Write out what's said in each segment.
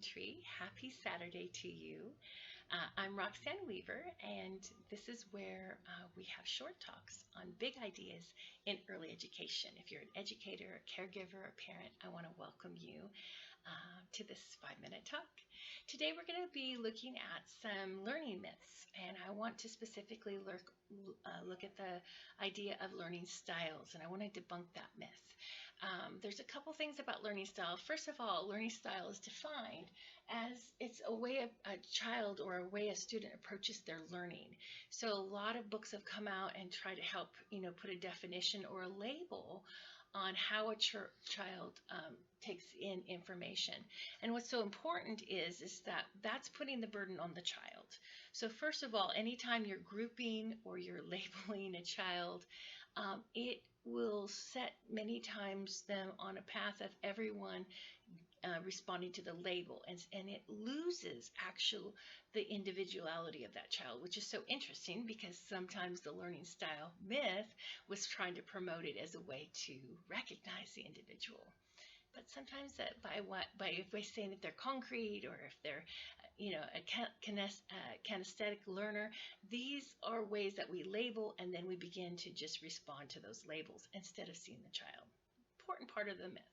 Tree. Happy Saturday to you. I'm Roxanne Weaver, and this is where we have short talks on big ideas in early education. If you're an educator, a caregiver, a parent, I want to welcome you to this 5-minute talk. Today we're going to be looking at some learning myths, and I want to specifically look at the idea of learning styles, and I want to debunk that myth. There's a couple things about learning style. First of all, learning style is defined as it's a way a child or a way a student approaches their learning. So a lot of books have come out and try to help, put a definition or a label on how a child takes in information. And what's so important is that that's putting the burden on the child. So first of all, anytime you're grouping or you're labeling a child, it will set many times them on a path of everyone responding to the label, and it loses the individuality of that child, which is so interesting because sometimes the learning style myth was trying to promote it as a way to recognize the individual. But sometimes by saying that they're concrete or if they're, a kinesthetic learner, these are ways that we label, and then we begin to just respond to those labels instead of seeing the child. Important part of the myth.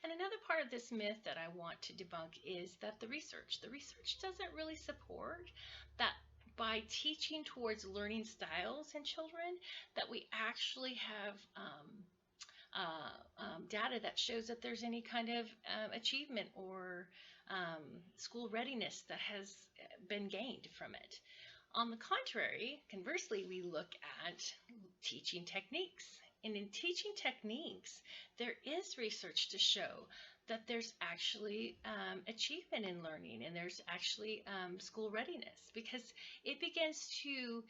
And another part of this myth that I want to debunk is that the research doesn't really support that by teaching towards learning styles in children that we actually have data that shows that there's any kind of achievement or school readiness that has been gained from it. On the contrary, conversely, we look at teaching techniques. And in teaching techniques, there is research to show that there's actually achievement in learning, and there's actually school readiness, because it begins to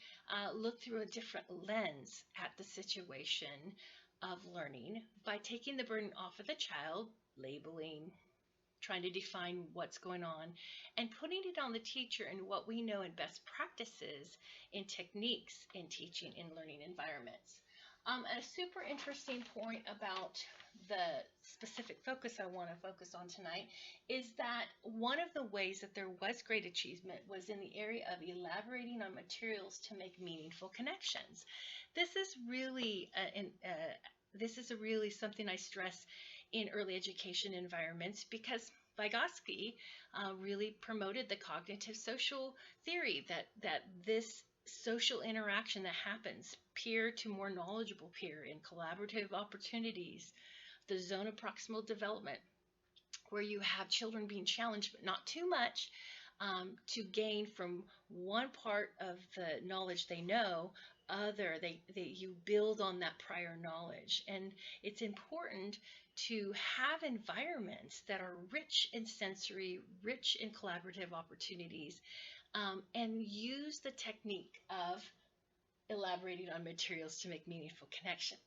look through a different lens at the situation of learning by taking the burden off of the child, labeling, trying to define what's going on, and putting it on the teacher and what we know in best practices in techniques in teaching in learning environments. A super interesting point about the specific focus I want to focus on tonight is that one of the ways that there was great achievement was in the area of elaborating on materials to make meaningful connections. This is really something I stress in early education environments, because Vygotsky really promoted the cognitive social theory that this social interaction that happens peer to more knowledgeable peer in collaborative opportunities, the zone of proximal development, where you have children being challenged but not too much to gain from one part of the knowledge they know, you build on that prior knowledge. And it's important to have environments that are rich in sensory, rich in collaborative opportunities, and use the technique of elaborating on materials to make meaningful connections.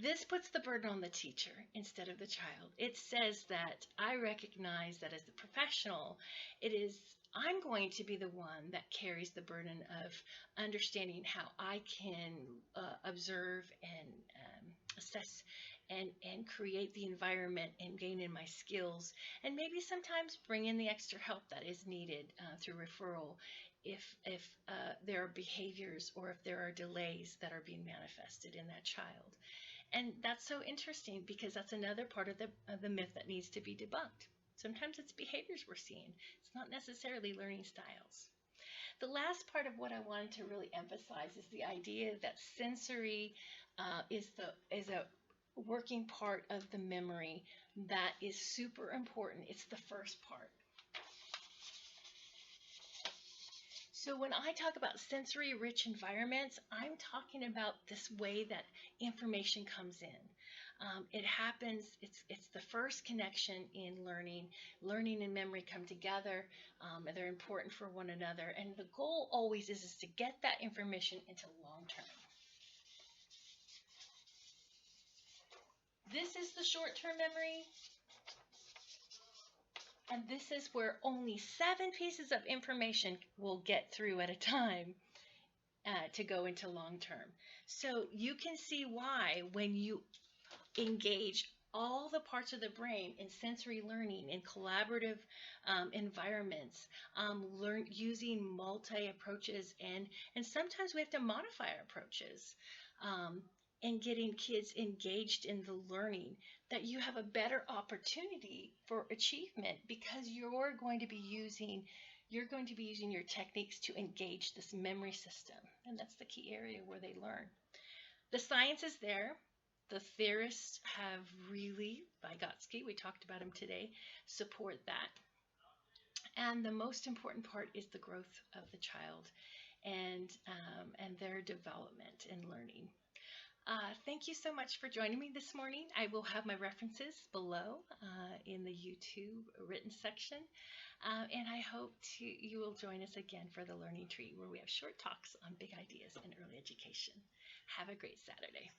This puts the burden on the teacher instead of the child. It says that I recognize that as the professional, I'm going to be the one that carries the burden of understanding how I can observe and assess and create the environment and gain in my skills, and maybe sometimes bring in the extra help that is needed through referral if there are behaviors or if there are delays that are being manifested in that child. And that's so interesting because that's another part of the myth that needs to be debunked. Sometimes it's behaviors we're seeing. It's not necessarily learning styles. The last part of what I wanted to really emphasize is the idea that sensory is a working part of the memory that is super important. It's the first part. So when I talk about sensory-rich environments, I'm talking about this way that information comes in. It happens, it's the first connection in learning. Learning and memory come together, and they're important for one another. And the goal always is to get that information into long-term. This is the short-term memory. And this is where only 7 pieces of information will get through at a time to go into long term. So you can see why when you engage all the parts of the brain in sensory learning, in collaborative environments, learn using multi approaches, and sometimes we have to modify our approaches, and getting kids engaged in the learning, that you have a better opportunity for achievement because you're going to be using your techniques to engage this memory system, and that's the key area where they learn. The science is there. The theorists have really, Vygotsky, we talked about him today, support that. And the most important part is the growth of the child and their development and learning. Thank you so much for joining me this morning. I will have my references below in the YouTube written section. And I hope you will join us again for the Learning Tree, where we have short talks on big ideas in early education. Have a great Saturday.